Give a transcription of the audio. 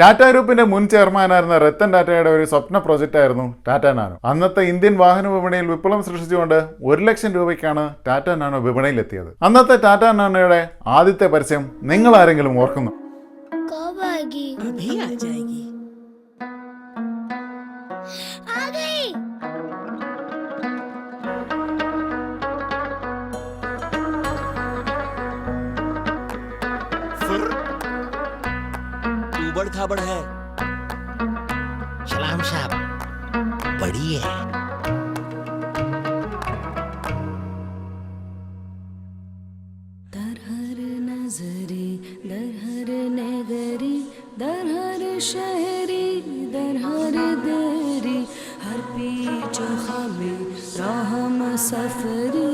ടാറ്റ ഗ്രൂപ്പിന്റെ മുൻ ചെയർമാനായിരുന്ന രത്തൻ ടാറ്റയുടെ ഒരു സ്വപ്ന പ്രോജക്റ്റ് ആയിരുന്നു ടാറ്റ നാനോ. അന്നത്തെ ഇന്ത്യൻ വാഹന വിപണിയിൽ വിപ്ലവം സൃഷ്ടിച്ചുകൊണ്ട് 1 ലക്ഷം രൂപയ്ക്കാണ് ടാറ്റ നാനോ വിപണിയിലെത്തിയത്. അന്നത്തെ ടാറ്റ നാനോയുടെ ആദ്യത്തെ പരസ്യം നിങ്ങൾ ആരെങ്കിലും ഓർക്കുന്നു? उबड़ खाबड़ है। सलाम साहब, बड़ी है। दर हर नजरी, दर हर नगरी, दर हर शहरी, दर हर दरी, हर पीछे हमें राह सफरी।